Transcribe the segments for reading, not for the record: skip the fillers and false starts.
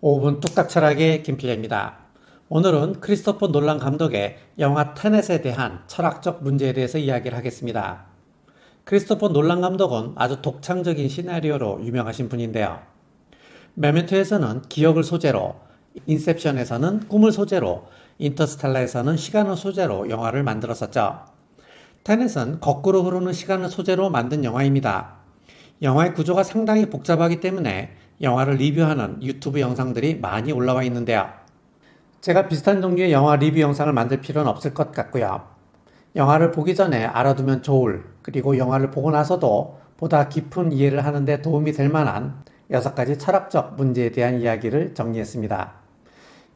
5분 뚝딱철학의 김필래입니다. 오늘은 크리스토퍼 놀란 감독의 영화 테넷에 대한 철학적 문제에 대해서 이야기를 하겠습니다. 크리스토퍼 놀란 감독은 아주 독창적인 시나리오로 유명하신 분인데요. 메멘토에서는 기억을 소재로, 인셉션에서는 꿈을 소재로, 인터스텔라에서는 시간을 소재로 영화를 만들었었죠. 테넷은 거꾸로 흐르는 시간을 소재로 만든 영화입니다. 영화의 구조가 상당히 복잡하기 때문에 영화를 리뷰하는 유튜브 영상들이 많이 올라와 있는데요. 제가 비슷한 종류의 영화 리뷰 영상을 만들 필요는 없을 것 같고요. 영화를 보기 전에 알아두면 좋을, 그리고 영화를 보고 나서도 보다 깊은 이해를 하는데 도움이 될 만한 6가지 철학적 문제에 대한 이야기를 정리했습니다.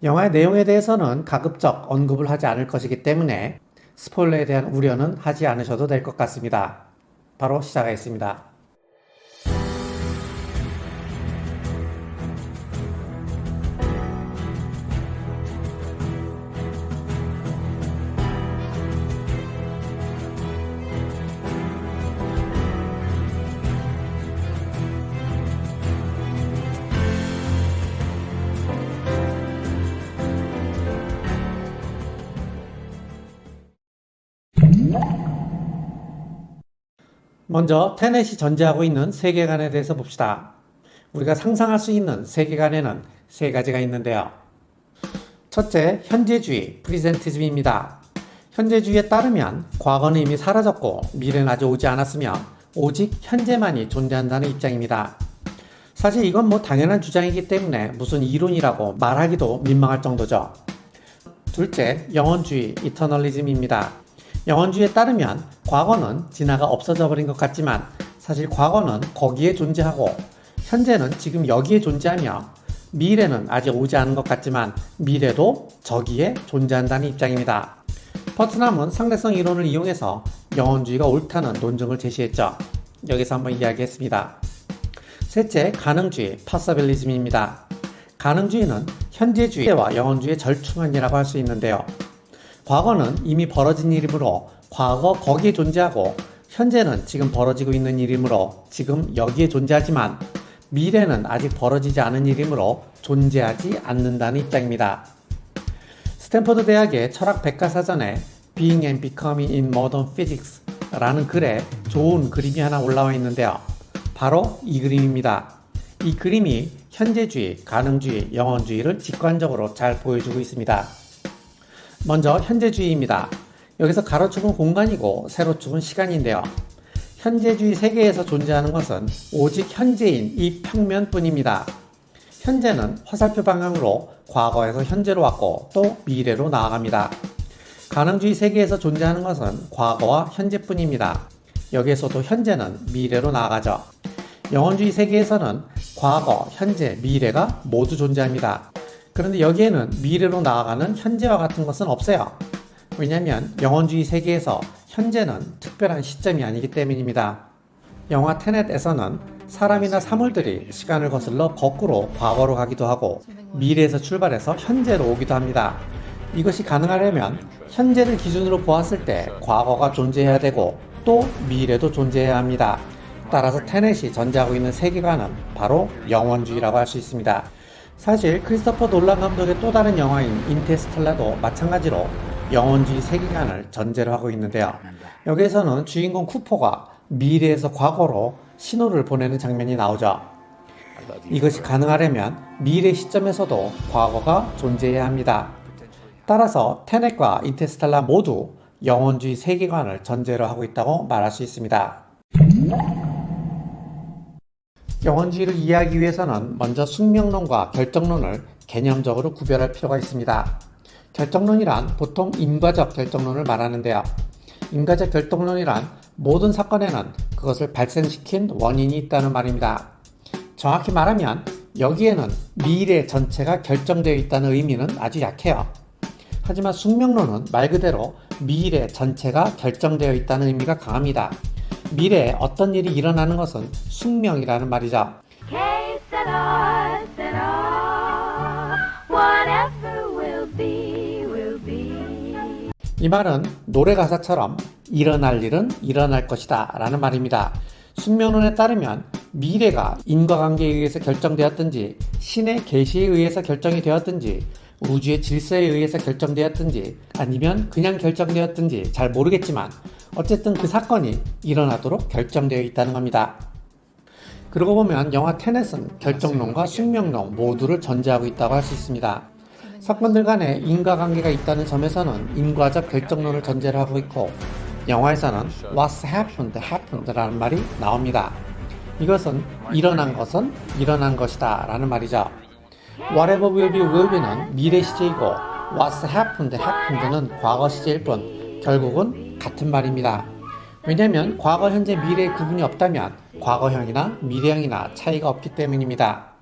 영화의 내용에 대해서는 가급적 언급을 하지 않을 것이기 때문에 스포일러에 대한 우려는 하지 않으셔도 될 것 같습니다. 바로 시작하겠습니다. 먼저 테넷이 전제하고 있는 세계관에 대해서 봅시다. 우리가 상상할 수 있는 세계관에는 3가지가 있는데요. 첫째, 현재주의, 프리젠티즘입니다. 현재주의에 따르면 과거는 이미 사라졌고 미래는 아직 오지 않았으며 오직 현재만이 존재한다는 입장입니다. 사실 이건 당연한 주장이기 때문에 무슨 이론이라고 말하기도 민망할 정도죠. 둘째, 영원주의, 이터널리즘입니다. 영원주의에 따르면 과거는 지나가 없어져 버린 것 같지만 사실 과거는 거기에 존재하고 현재는 지금 여기에 존재하며 미래는 아직 오지 않은 것 같지만 미래도 저기에 존재한다는 입장입니다. 퍼트남은 상대성 이론을 이용해서 영원주의가 옳다는 논증을 제시했죠. 여기서 한번 이야기했습니다. 셋째, 가능주의, possibilism입니다. 가능주의는 현재주의와 영원주의의 절충안이라고 할 수 있는데요. 과거는 이미 벌어진 일이므로 과거 거기에 존재하고 현재는 지금 벌어지고 있는 일이므로 지금 여기에 존재하지만 미래는 아직 벌어지지 않은 일이므로 존재하지 않는다는 입장입니다. 스탠퍼드 대학의 철학 백과사전에 Being and Becoming in Modern Physics 라는 글에 좋은 그림이 하나 올라와 있는데요. 바로 이 그림입니다. 이 그림이 현재주의, 가능주의, 영원주의를 직관적으로 잘 보여주고 있습니다. 먼저 현재주의입니다. 여기서 가로축은 공간이고 세로축은 시간인데요. 현재주의 세계에서 존재하는 것은 오직 현재인 이 평면뿐입니다. 현재는 화살표 방향으로 과거에서 현재로 왔고 또 미래로 나아갑니다. 가능주의 세계에서 존재하는 것은 과거와 현재뿐입니다. 여기에서도 현재는 미래로 나아가죠. 영원주의 세계에서는 과거, 현재, 미래가 모두 존재합니다. 그런데 여기에는 미래로 나아가는 현재와 같은 것은 없어요. 왜냐하면 영원주의 세계에서 현재는 특별한 시점이 아니기 때문입니다. 영화 테넷에서는 사람이나 사물들이 시간을 거슬러 거꾸로 과거로 가기도 하고 미래에서 출발해서 현재로 오기도 합니다. 이것이 가능하려면 현재를 기준으로 보았을 때 과거가 존재해야 되고 또 미래도 존재해야 합니다. 따라서 테넷이 전제하고 있는 세계관은 바로 영원주의라고 할 수 있습니다. 사실 크리스토퍼 놀란 감독의 또 다른 영화인 인터스텔라도 마찬가지로 영원주의 세계관을 전제로 하고 있는데요. 여기에서는 주인공 쿠퍼가 미래에서 과거로 신호를 보내는 장면이 나오죠. 이것이 가능하려면 미래 시점에서도 과거가 존재해야 합니다. 따라서 테넷과 인터스텔라 모두 영원주의 세계관을 전제로 하고 있다고 말할 수 있습니다. 영원주의를 이해하기 위해서는 먼저 숙명론과 결정론을 개념적으로 구별할 필요가 있습니다. 결정론이란 보통 인과적 결정론을 말하는데요. 인과적 결정론이란 모든 사건에는 그것을 발생시킨 원인이 있다는 말입니다. 정확히 말하면 여기에는 미래 전체가 결정되어 있다는 의미는 아주 약해요. 하지만 숙명론은 말 그대로 미래 전체가 결정되어 있다는 의미가 강합니다. 미래에 어떤 일이 일어나는 것은 숙명이라는 말이죠. 이 말은 노래 가사처럼 일어날 일은 일어날 것이다 라는 말입니다. 숙명론에 따르면 미래가 인과관계에 의해서 결정되었든지 신의 계시에 의해서 결정이 되었든지 우주의 질서에 의해서 결정되었든지 아니면 그냥 결정되었든지 잘 모르겠지만 어쨌든 그 사건이 일어나도록 결정되어 있다는 겁니다. 그러고 보면 영화 테넷은 결정론과 숙명론 모두를 전제하고 있다고 할 수 있습니다. 사건들 간에 인과관계가 있다는 점에서는 인과적 결정론을 전제로 하고 있고 영화에서는 What's happened, happened 라는 말이 나옵니다. 이것은 일어난 것은 일어난 것이다 라는 말이죠. Whatever will be will be는 미래 시제이고 What's happened, happened는 과거 시제일 뿐 결국은 같은 말입니다. 왜냐하면 과거, 현재, 미래의 구분이 없다면 과거형이나 미래형이나 차이가 없기 때문입니다.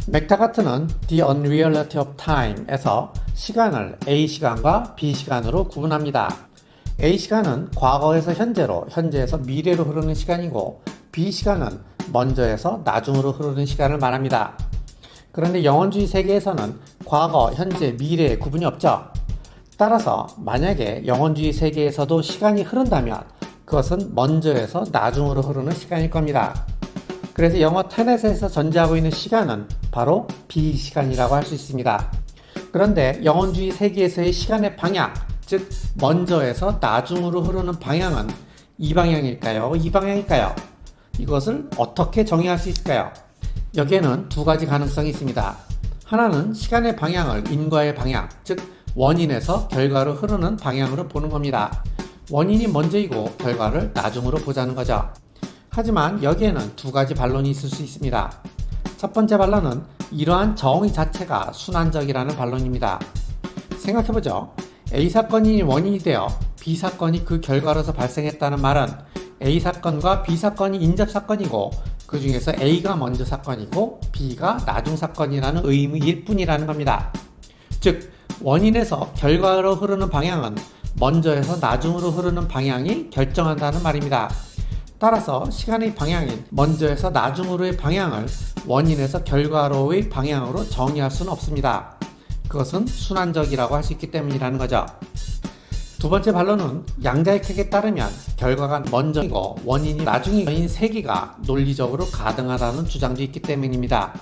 맥타가트는 The Unreality of Time에서 시간을 A 시간과 B 시간으로 구분합니다. A 시간은 과거에서 현재로, 현재에서 미래로 흐르는 시간이고 B 시간은 먼저에서 나중으로 흐르는 시간을 말합니다. 그런데 영원주의 세계에서는 과거, 현재, 미래의 구분이 없죠. 따라서 만약에 영원주의 세계에서도 시간이 흐른다면 그것은 먼저에서 나중으로 흐르는 시간일 겁니다. 그래서 영화 테넷에서 전제하고 있는 시간은 바로 B시간이라고 할 수 있습니다. 그런데 영원주의 세계에서의 시간의 방향, 즉 먼저에서 나중으로 흐르는 방향은 이 방향일까요? 이 방향일까요? 이것을 어떻게 정의할 수 있을까요? 여기에는 두 가지 가능성이 있습니다. 하나는 시간의 방향을 인과의 방향, 즉 원인에서 결과로 흐르는 방향으로 보는 겁니다. 원인이 먼저이고 결과를 나중으로 보자는 거죠. 하지만 여기에는 두 가지 반론이 있을 수 있습니다. 첫 번째 반론은 이러한 정의 자체가 순환적이라는 반론입니다. 생각해보죠. A 사건이 원인이 되어 B 사건이 그 결과로서 발생했다는 말은 A 사건과 B 사건이 인접사건이고 그 중에서 A가 먼저 사건이고 B가 나중 사건이라는 의미일 뿐이라는 겁니다. 즉 원인에서 결과로 흐르는 방향은 먼저에서 나중으로 흐르는 방향이 결정한다는 말입니다. 따라서 시간의 방향인 먼저에서 나중으로의 방향을 원인에서 결과로의 방향으로 정의할 수는 없습니다. 그것은 순환적이라고 할 수 있기 때문이라는 거죠. 두 번째 반론은 양자역학에 따르면 결과가 먼저이고 원인이 나중인 세계가 논리적으로 가능하다는 주장도 있기 때문입니다.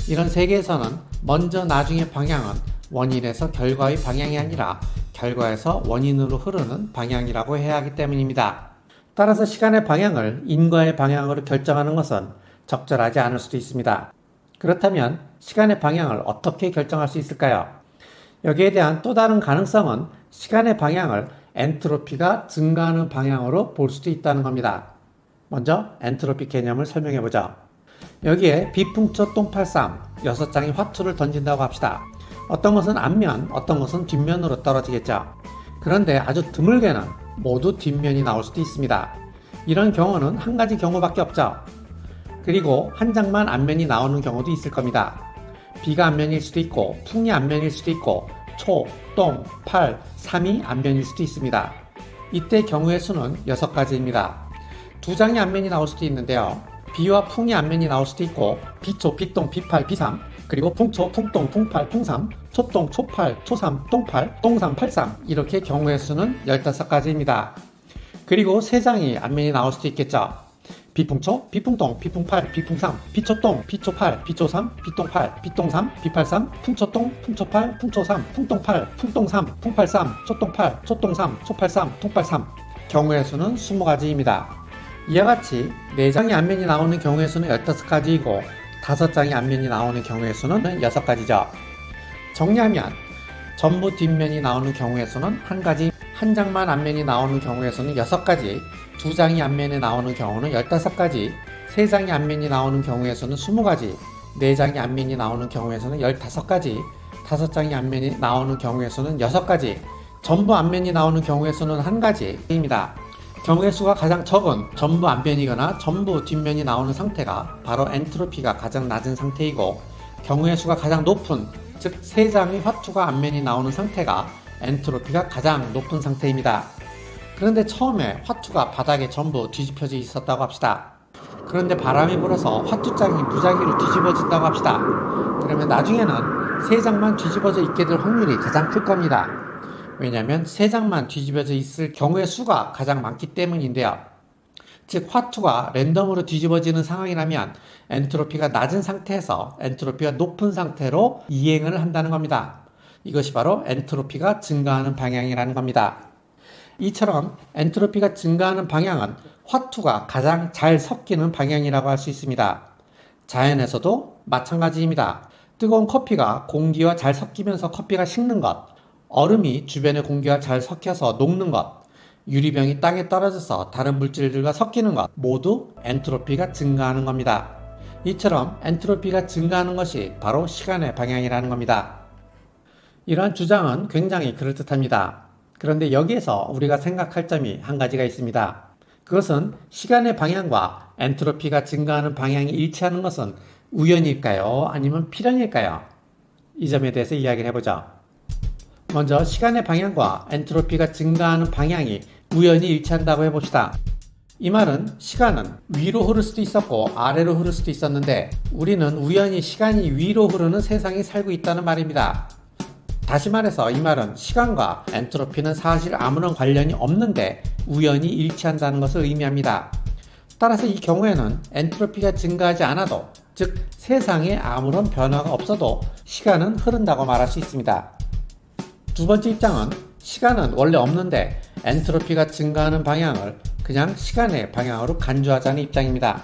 이런 세계에서는 먼저 나중의 방향은 원인에서 결과의 방향이 아니라 결과에서 원인으로 흐르는 방향이라고 해야 하기 때문입니다. 따라서 시간의 방향을 인과의 방향으로 결정하는 것은 적절하지 않을 수도 있습니다. 그렇다면 시간의 방향을 어떻게 결정할 수 있을까요? 여기에 대한 또 다른 가능성은 시간의 방향을 엔트로피가 증가하는 방향으로 볼 수도 있다는 겁니다. 먼저 엔트로피 개념을 설명해 보죠. 여기에 비풍초 똥팔쌈 6장의 화투를 던진다고 합시다. 어떤 것은 앞면, 어떤 것은 뒷면으로 떨어지겠죠. 그런데 아주 드물게는 모두 뒷면이 나올 수도 있습니다. 이런 경우는 한 가지 경우밖에 없죠. 그리고 한 장만 앞면이 나오는 경우도 있을 겁니다. 비가 앞면일 수도 있고 풍이 앞면일 수도 있고 초, 똥, 팔, 삼이 앞면일 수도 있습니다. 이때 경우의 수는 6가지입니다. 두 장의 앞면이 나올 수도 있는데요. 비와 풍이 앞면이 나올 수도 있고 비초, 비똥, 비팔, 비삼 그리고 풍초, 풍똥, 풍팔, 풍삼 초똥, 초팔, 초삼, 똥팔, 똥삼, 팔삼 이렇게 경우의 수는 15가지입니다. 그리고 세 장이 앞면이 나올 수도 있겠죠. 비풍초, 비풍똥, 비풍팔, 비풍삼, 비초똥, 비초팔, 비초삼, 비똥팔, 비똥삼, 비팔삼, 풍초똥, 풍초팔, 풍초삼, 풍똥팔, 풍똥삼, 풍팔삼, 초똥팔, 초똥삼, 초팔삼, 통팔삼 경우의 수는 20가지입니다. 이와 같이 4장의 앞면이 나오는 경우의 수는 15가지이고 5장의 앞면이 나오는 경우의 수는 6가지죠. 정리하면 전부 뒷면이 나오는 경우의 수는 1가지, 한 장만 앞면이 나오는 경우의 수는 6가지, 2장이 앞면에 나오는 경우는 15가지, 3장이 앞면이 나오는 경우의 수는 20가지, 4장이 앞면이 나오는 경우의 수는 15가지, 5장이 앞면이 나오는 경우의 수는 6가지, 전부 앞면이 나오는 경우의 수는 1가지입니다. 경우의 수가 가장 적은 전부 앞면이거나 전부 뒷면이 나오는 상태가 바로 엔트로피가 가장 낮은 상태이고 경우의 수가 가장 높은 즉 3장의 화투가 앞면이 나오는 상태가 엔트로피가 가장 높은 상태입니다. 그런데 처음에 화투가 바닥에 전부 뒤집혀져 있었다고 합시다. 그런데 바람이 불어서 화투장이 무작위로 뒤집어진다고 합시다. 그러면 나중에는 3장만 뒤집어져 있게 될 확률이 가장 클 겁니다. 왜냐하면 3장만 뒤집어져 있을 경우의 수가 가장 많기 때문인데요. 즉 화투가 랜덤으로 뒤집어지는 상황이라면 엔트로피가 낮은 상태에서 엔트로피가 높은 상태로 이행을 한다는 겁니다. 이것이 바로 엔트로피가 증가하는 방향이라는 겁니다. 이처럼 엔트로피가 증가하는 방향은 화투가 가장 잘 섞이는 방향이라고 할 수 있습니다. 자연에서도 마찬가지입니다. 뜨거운 커피가 공기와 잘 섞이면서 커피가 식는 것, 얼음이 주변의 공기와 잘 섞여서 녹는 것, 유리병이 땅에 떨어져서 다른 물질들과 섞이는 것, 모두 엔트로피가 증가하는 겁니다. 이처럼 엔트로피가 증가하는 것이 바로 시간의 방향이라는 겁니다. 이러한 주장은 굉장히 그럴듯합니다. 그런데 여기에서 우리가 생각할 점이 한 가지가 있습니다. 그것은 시간의 방향과 엔트로피가 증가하는 방향이 일치하는 것은 우연일까요? 아니면 필연일까요? 이 점에 대해서 이야기를 해보죠. 먼저 시간의 방향과 엔트로피가 증가하는 방향이 우연히 일치한다고 해봅시다. 이 말은 시간은 위로 흐를 수도 있었고 아래로 흐를 수도 있었는데 우리는 우연히 시간이 위로 흐르는 세상에 살고 있다는 말입니다. 다시 말해서 이 말은 시간과 엔트로피는 사실 아무런 관련이 없는데 우연히 일치한다는 것을 의미합니다. 따라서 이 경우에는 엔트로피가 증가하지 않아도, 즉 세상에 아무런 변화가 없어도 시간은 흐른다고 말할 수 있습니다. 두 번째 입장은 시간은 원래 없는데 엔트로피가 증가하는 방향을 그냥 시간의 방향으로 간주하자는 입장입니다.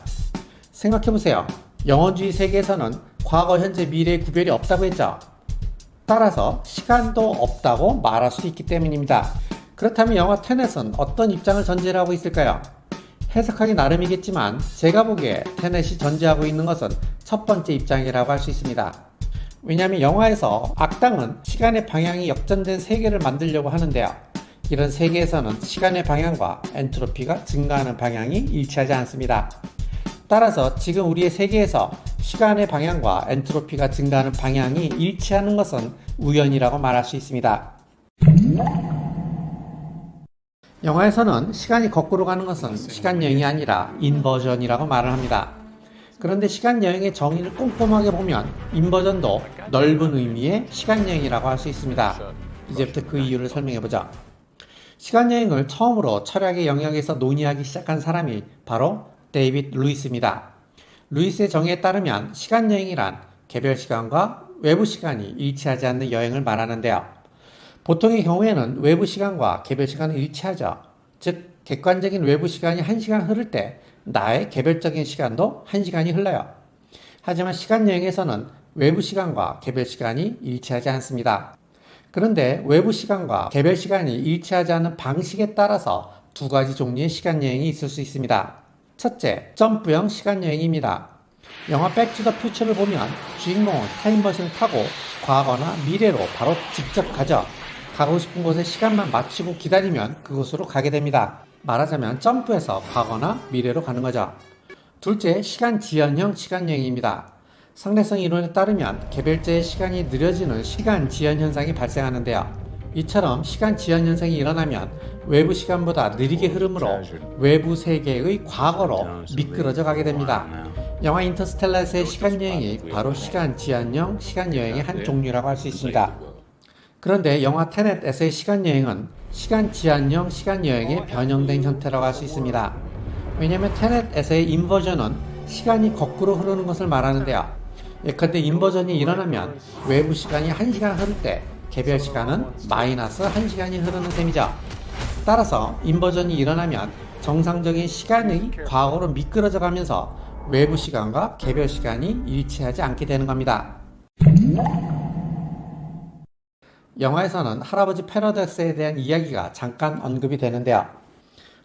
생각해보세요. 영원주의 세계에서는 과거, 현재, 미래의 구별이 없다고 했죠. 따라서 시간도 없다고 말할 수 있기 때문입니다. 그렇다면 영화 테넷은 어떤 입장을 전제로 하고 있을까요? 해석하기 나름이겠지만 제가 보기에 테넷이 전제하고 있는 것은 첫 번째 입장이라고 할 수 있습니다. 왜냐하면 영화에서 악당은 시간의 방향이 역전된 세계를 만들려고 하는데요. 이런 세계에서는 시간의 방향과 엔트로피가 증가하는 방향이 일치하지 않습니다. 따라서 지금 우리의 세계에서 시간의 방향과 엔트로피가 증가하는 방향이 일치하는 것은 우연이라고 말할 수 있습니다. 영화에서는 시간이 거꾸로 가는 것은 시간여행이 아니라 인버전이라고 말을 합니다. 그런데 시간여행의 정의를 꼼꼼하게 보면 인버전도 넓은 의미의 시간여행이라고 할 수 있습니다. 이제부터 그 이유를 설명해보자. 시간여행을 처음으로 철학의 영역에서 논의하기 시작한 사람이 바로 데이빗 루이스입니다. 루이스의 정의에 따르면 시간여행이란 개별 시간과 외부 시간이 일치하지 않는 여행을 말하는데요. 보통의 경우에는 외부 시간과 개별 시간은 일치하죠. 즉 객관적인 외부 시간이 1시간 흐를 때 나의 개별적인 시간도 1시간이 흘러요. 하지만 시간여행에서는 외부 시간과 개별 시간이 일치하지 않습니다. 그런데 외부 시간과 개별 시간이 일치하지 않는 방식에 따라서 두 가지 종류의 시간여행이 있을 수 있습니다. 첫째, 점프형 시간여행입니다. 영화 백투더퓨처를 보면 주인공은 타임머신을 타고 과거나 미래로 바로 직접 가죠. 가고 싶은 곳에 시간만 맞추고 기다리면 그곳으로 가게 됩니다. 말하자면 점프해서 과거나 미래로 가는 거죠. 둘째, 시간 지연형 시간여행입니다. 상대성 이론에 따르면 개별자의 시간이 느려지는 시간 지연 현상이 발생하는데요. 이처럼 시간 지연 현상이 일어나면 외부 시간보다 느리게 흐르므로 외부 세계의 과거로 미끄러져 가게 됩니다. 영화 인터스텔라에서의 시간여행이 바로 시간 지연형 시간여행의 한 종류라고 할 수 있습니다. 그런데 영화 테넷에서의 시간여행은 시간 지연형 시간여행의 변형된 형태라고 할 수 있습니다. 왜냐하면 테넷에서의 인버전은 시간이 거꾸로 흐르는 것을 말하는데요. 예컨대 인버전이 일어나면 외부 시간이 1시간 흐를 때 개별 시간은 마이너스 1시간이 흐르는 셈이죠. 따라서 인버전이 일어나면 정상적인 시간의 과거로 미끄러져 가면서 외부 시간과 개별 시간이 일치하지 않게 되는 겁니다. 영화에서는 할아버지 패러독스에 대한 이야기가 잠깐 언급이 되는데요.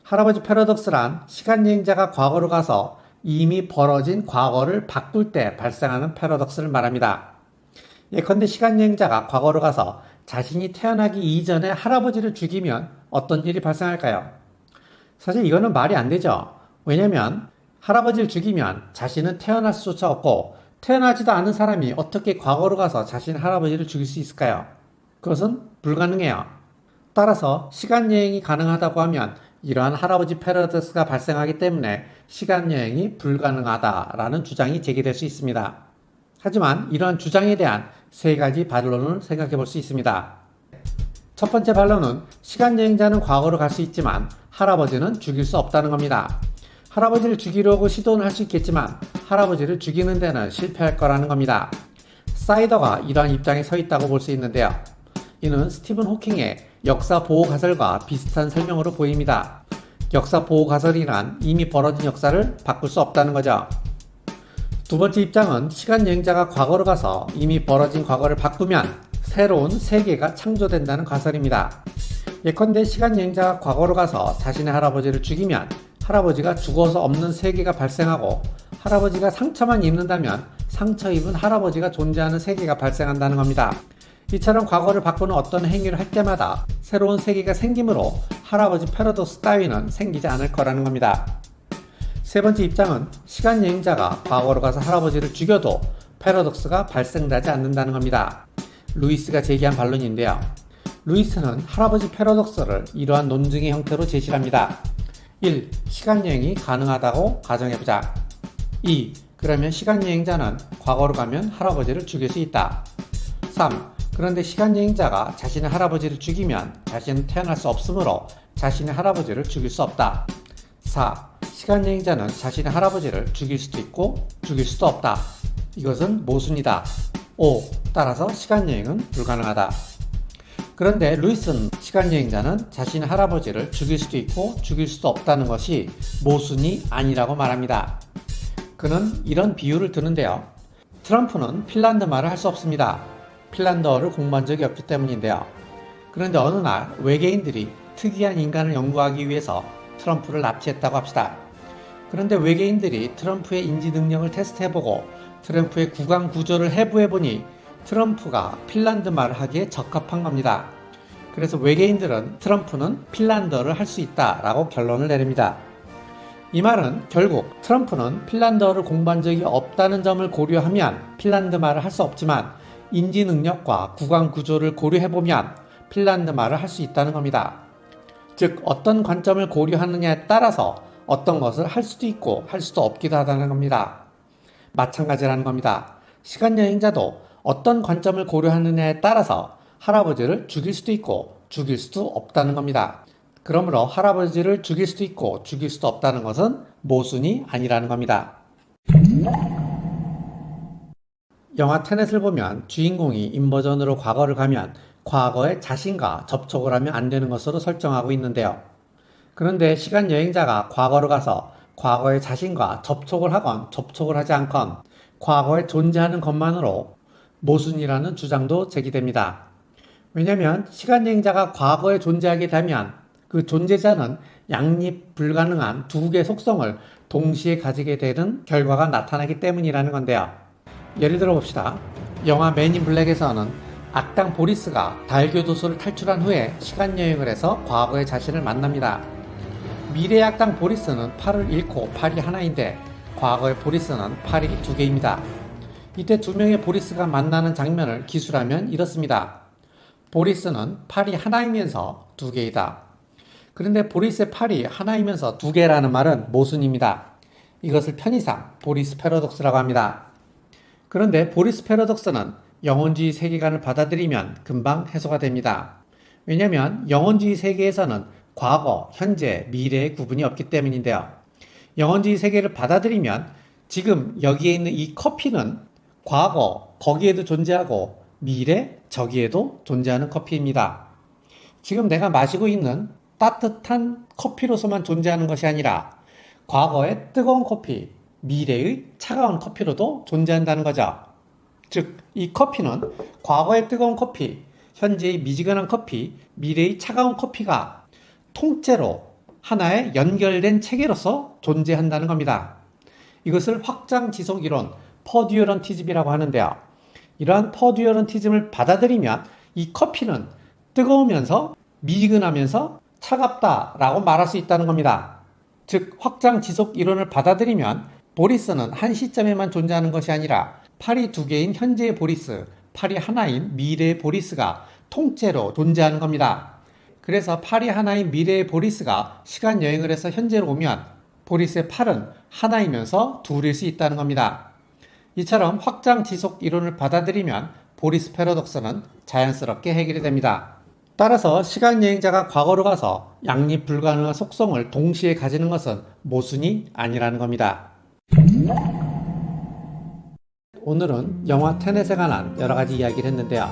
할아버지 패러독스란 시간여행자가 과거로 가서 이미 벌어진 과거를 바꿀 때 발생하는 패러독스를 말합니다. 예컨대 시간여행자가 과거로 가서 자신이 태어나기 이전에 할아버지를 죽이면 어떤 일이 발생할까요? 사실 이거는 말이 안 되죠. 왜냐면 할아버지를 죽이면 자신은 태어날 수조차 없고 태어나지도 않은 사람이 어떻게 과거로 가서 자신의 할아버지를 죽일 수 있을까요? 그것은 불가능해요. 따라서 시간여행이 가능하다고 하면 이러한 할아버지 패러독스가 발생하기 때문에 시간여행이 불가능하다라는 주장이 제기될 수 있습니다. 하지만 이러한 주장에 대한 세 가지 반론을 생각해 볼 수 있습니다. 첫 번째 반론은 시간여행자는 과거로 갈 수 있지만 할아버지는 죽일 수 없다는 겁니다. 할아버지를 죽이려고 시도는 할 수 있겠지만 할아버지를 죽이는 데는 실패할 거라는 겁니다. 사이더가 이러한 입장에 서 있다고 볼 수 있는데요. 이는 스티븐 호킹의 역사 보호 가설과 비슷한 설명으로 보입니다. 역사 보호 가설이란 이미 벌어진 역사를 바꿀 수 없다는 거죠. 두 번째 입장은 시간 여행자가 과거로 가서 이미 벌어진 과거를 바꾸면 새로운 세계가 창조된다는 가설입니다. 예컨대 시간 여행자가 과거로 가서 자신의 할아버지를 죽이면 할아버지가 죽어서 없는 세계가 발생하고 할아버지가 상처만 입는다면 상처 입은 할아버지가 존재하는 세계가 발생한다는 겁니다. 이처럼 과거를 바꾸는 어떤 행위를 할 때마다 새로운 세계가 생기므로 할아버지 패러독스 따위는 생기지 않을 거라는 겁니다. 세 번째 입장은 시간 여행자가 과거로 가서 할아버지를 죽여도 패러독스가 발생하지 않는다는 겁니다. 루이스가 제기한 반론인데요. 루이스는 할아버지 패러독스를 이러한 논증의 형태로 제시합니다. 1. 시간여행이 가능하다고 가정해보자. 2. 그러면 시간여행자는 과거로 가면 할아버지를 죽일 수 있다. 3. 그런데 시간여행자가 자신의 할아버지를 죽이면 자신은 태어날 수 없으므로 자신의 할아버지를 죽일 수 없다. 4. 시간여행자는 자신의 할아버지를 죽일 수도 있고 죽일 수도 없다. 이것은 모순이다. 5. 따라서 시간여행은 불가능하다. 그런데 루이스는 시간여행자는 자신의 할아버지를 죽일 수도 있고 죽일 수도 없다는 것이 모순이 아니라고 말합니다. 그는 이런 비유를 드는데요. 트럼프는 핀란드 말을 할 수 없습니다. 핀란드어를 공부한 적이 없기 때문인데요. 그런데 어느 날 외계인들이 특이한 인간을 연구하기 위해서 트럼프를 납치했다고 합시다. 그런데 외계인들이 트럼프의 인지 능력을 테스트해보고 트럼프의 구강 구조를 해부해보니 트럼프가 핀란드 말을 하기에 적합한 겁니다. 그래서 외계인들은 트럼프는 핀란드어를 할 수 있다라고 결론을 내립니다. 이 말은 결국 트럼프는 핀란드어를 공부한 적이 없다는 점을 고려하면 핀란드 말을 할 수 없지만 인지 능력과 구강 구조를 고려해보면 핀란드 말을 할 수 있다는 겁니다. 즉 어떤 관점을 고려하느냐에 따라서 어떤 것을 할 수도 있고 할 수도 없기도 하다는 겁니다. 마찬가지라는 겁니다. 시간여행자도 어떤 관점을 고려하느냐에 따라서 할아버지를 죽일 수도 있고 죽일 수도 없다는 겁니다. 그러므로 할아버지를 죽일 수도 있고 죽일 수도 없다는 것은 모순이 아니라는 겁니다. 영화 테넷을 보면 주인공이 인버전으로 과거를 가면 과거의 자신과 접촉을 하면 안 되는 것으로 설정하고 있는데요. 그런데 시간여행자가 과거로 가서 과거의 자신과 접촉을 하건 접촉을 하지 않건 과거에 존재하는 것만으로 모순이라는 주장도 제기됩니다. 왜냐하면 시간여행자가 과거에 존재하게 되면 그 존재자는 양립 불가능한 두 개의 속성을 동시에 가지게 되는 결과가 나타나기 때문이라는 건데요. 예를 들어 봅시다. 영화 맨 인 블랙에서는 악당 보리스가 달교도소를 탈출한 후에 시간여행을 해서 과거의 자신을 만납니다. 미래의 악당 보리스는 팔을 잃고 팔이 하나인데 과거의 보리스는 팔이 두 개입니다. 이때 두 명의 보리스가 만나는 장면을 기술하면 이렇습니다. 보리스는 팔이 하나이면서 두 개이다. 그런데 보리스의 팔이 하나이면서 두 개라는 말은 모순입니다. 이것을 편의상 보리스 패러독스라고 합니다. 그런데 보리스 패러독스는 영혼주의 세계관을 받아들이면 금방 해소가 됩니다. 왜냐하면 영혼주의 세계에서는 과거, 현재, 미래의 구분이 없기 때문인데요. 영혼주의 세계를 받아들이면 지금 여기에 있는 이 커피는 과거, 거기에도 존재하고 미래, 저기에도 존재하는 커피입니다. 지금 내가 마시고 있는 따뜻한 커피로서만 존재하는 것이 아니라 과거의 뜨거운 커피, 미래의 차가운 커피로도 존재한다는 거죠. 즉, 이 커피는 과거의 뜨거운 커피, 현재의 미지근한 커피, 미래의 차가운 커피가 통째로 하나의 연결된 체계로서 존재한다는 겁니다. 이것을 확장지속이론, 퍼듀어런티즘이라고 하는데요. 이러한 퍼듀어런티즘을 받아들이면 이 커피는 뜨거우면서 미지근하면서 차갑다라고 말할 수 있다는 겁니다. 즉 확장지속이론을 받아들이면 보리스는 한 시점에만 존재하는 것이 아니라 팔이 두 개인 현재의 보리스, 팔이 하나인 미래의 보리스가 통째로 존재하는 겁니다. 그래서 팔이 하나인 미래의 보리스가 시간 여행을 해서 현재로 오면 보리스의 팔은 하나이면서 둘일 수 있다는 겁니다. 이처럼 확장 지속 이론을 받아들이면 보리스 패러독스는 자연스럽게 해결이 됩니다. 따라서 시각여행자가 과거로 가서 양립 불가능한 속성을 동시에 가지는 것은 모순이 아니라는 겁니다. 오늘은 영화 테넷에 관한 여러 가지 이야기를 했는데요.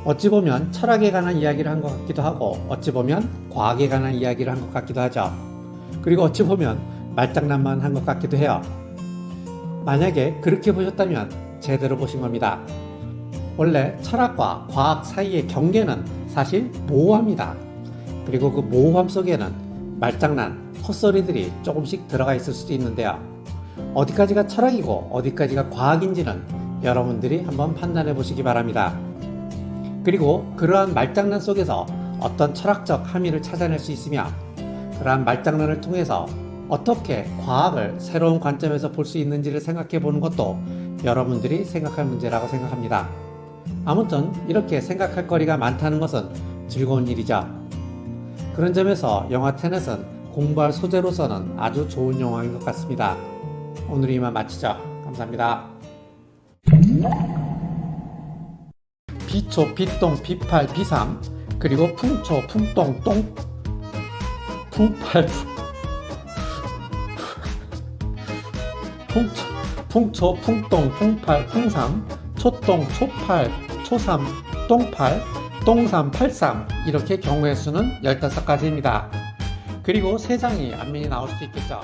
어찌 보면 철학에 관한 이야기를 한 것 같기도 하고, 어찌 보면 과학에 관한 이야기를 한 것 같기도 하죠. 그리고 어찌 보면 말장난만 한 것 같기도 해요. 만약에 그렇게 보셨다면 제대로 보신 겁니다. 원래 철학과 과학 사이의 경계는 사실 모호합니다. 그리고 그 모호함 속에는 말장난, 헛소리들이 조금씩 들어가 있을 수도 있는데요. 어디까지가 철학이고 어디까지가 과학인지는 여러분들이 한번 판단해 보시기 바랍니다. 그리고 그러한 말장난 속에서 어떤 철학적 함의를 찾아낼 수 있으며, 그러한 말장난을 통해서 어떻게 과학을 새로운 관점에서 볼 수 있는지를 생각해 보는 것도 여러분들이 생각할 문제라고 생각합니다. 아무튼 이렇게 생각할 거리가 많다는 것은 즐거운 일이죠. 그런 점에서 영화 테넷은 공부할 소재로서는 아주 좋은 영화인 것 같습니다. 오늘 이만 마치죠. 감사합니다. 비초, 비똥, 비팔, 비삼, 그리고 풍초, 풍똥, 똥, 풍팔, 풍초, 풍똥, 풍팔, 풍삼, 초똥, 초팔, 초삼, 똥팔, 똥삼, 팔삼, 이렇게 경우의 수는 15가지입니다. 그리고 3장이 앞면이 나올 수도 있겠죠.